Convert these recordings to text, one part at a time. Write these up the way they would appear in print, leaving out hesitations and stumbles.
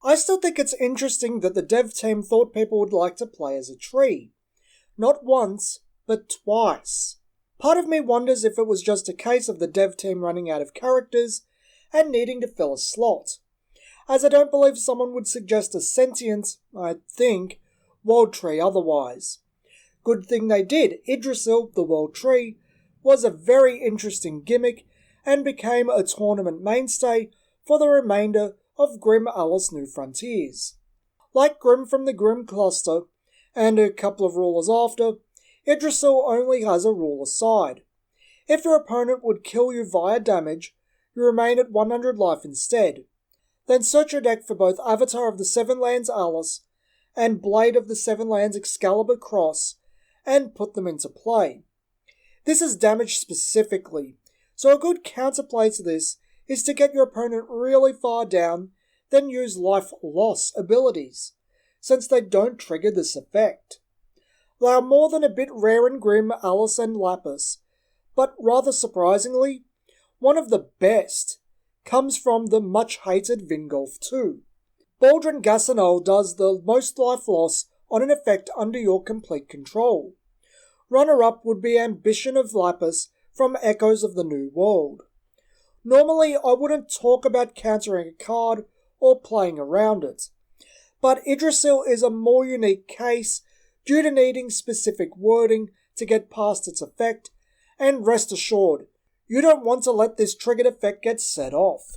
I still think it's interesting that the dev team thought people would like to play as a tree. Not once, but twice. Part of me wonders if it was just a case of the dev team running out of characters and needing to fill a slot, as I don't believe someone would suggest a sentient, world tree otherwise. Good thing they did. Yggdrasil, the world tree, was a very interesting gimmick and became a tournament mainstay for the remainder of Grim Alice New Frontiers. Like Grim from the Grim Cluster, and a couple of rulers after, Yggdrasil only has a ruler side. If your opponent would kill you via damage, you remain at 100 life instead. Then search your deck for both Avatar of the Seven Lands Alice and Blade of the Seven Lands Excalibur Cross, and put them into play. This is damage specifically, so a good counterplay to this is to get your opponent really far down, then use life loss abilities, since they don't trigger this effect. They are more than a bit rare in Grim, Alice and Lapis, but rather surprisingly, one of the best comes from the much-hated Vingolf 2. Baldrin Gassenol does the most life loss on an effect under your complete control. Runner-up would be Ambition of Lapis from Echoes of the New World. Normally, I wouldn't talk about countering a card or playing around it, but Yggdrasil is a more unique case due to needing specific wording to get past its effect, and rest assured, you don't want to let this triggered effect get set off.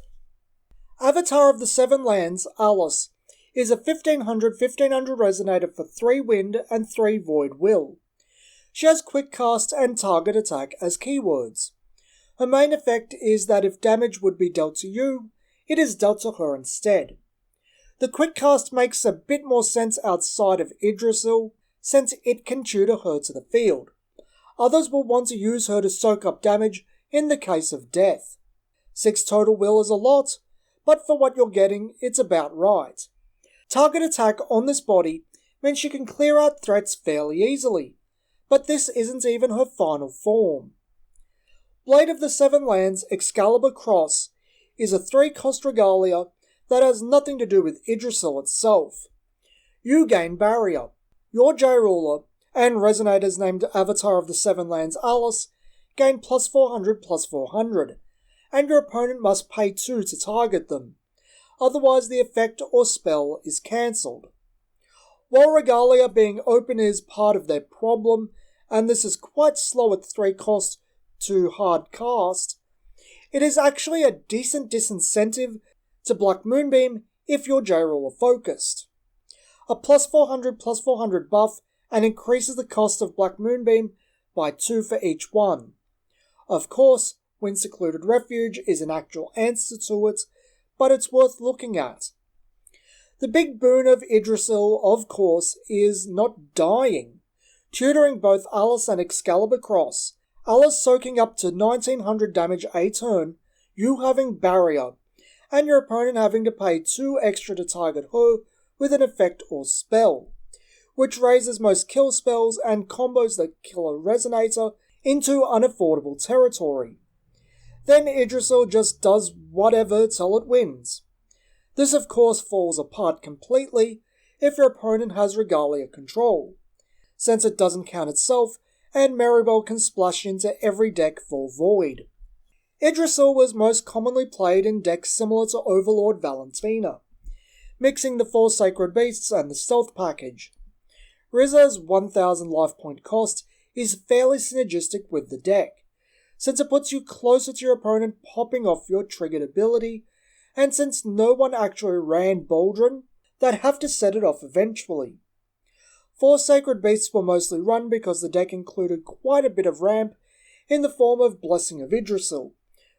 Avatar of the Seven Lands, Alice, is a 1500 resonator for 3 wind and 3 void will. She has quick cast and target attack as keywords. Her main effect is that if damage would be dealt to you, it is dealt to her instead. The quick cast makes a bit more sense outside of Yggdrasil, since it can tutor her to the field. Others will want to use her to soak up damage in the case of death. 6 total will is a lot, but for what you're getting, it's about right. Target attack on this body means she can clear out threats fairly easily, but this isn't even her final form. Blade of the Seven Lands Excalibur Cross is a 3-cost regalia that has nothing to do with Yggdrasil itself. You gain Barrier. Your J-Ruler and resonators named Avatar of the Seven Lands Alice gain +400/+400, and your opponent must pay 2 to target them. Otherwise the effect or spell is cancelled. While Regalia being open is part of their problem, and this is quite slow at 3 cost to hard cast, it is actually a decent disincentive to Black Moonbeam if you're J-Ruler focused. A +400/+400 buff and increases the cost of Black Moonbeam by 2 for each one. Of course, Wind Secluded Refuge is an actual answer to it, but it's worth looking at. The big boon of Yggdrasil, of course, is not dying. Tutoring both Alice and Excalibur Cross, Alice soaking up to 1900 damage a turn, you having Barrier, and your opponent having to pay 2 extra to target her with an effect or spell, which raises most kill spells and combos that kill a resonator into unaffordable territory. Then Yggdrasil just does whatever till it wins. This of course falls apart completely if your opponent has Regalia control, since it doesn't count itself and Maribel can splash into every deck for Void. Yggdrasil was most commonly played in decks similar to Overlord Valentina, mixing the 4 Sacred Beasts and the Stealth package. Rizza's 1000 life point cost is fairly synergistic with the deck, since it puts you closer to your opponent popping off your triggered ability, and since no one actually ran Baldrin, they'd have to set it off eventually. 4 Sacred Beasts were mostly run because the deck included quite a bit of ramp in the form of Blessing of Yggdrasil,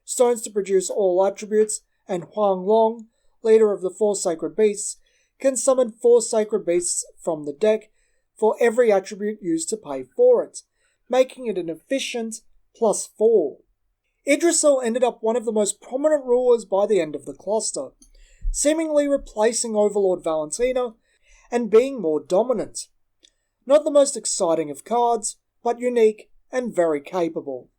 stones to produce all attributes, and Huang Long, leader of the 4 Sacred Beasts, can summon 4 Sacred Beasts from the deck for every attribute used to pay for it, making it an efficient +4. Yggdrasil ended up one of the most prominent rulers by the end of the cluster, seemingly replacing Overlord Valentina and being more dominant. Not the most exciting of cards, but unique and very capable.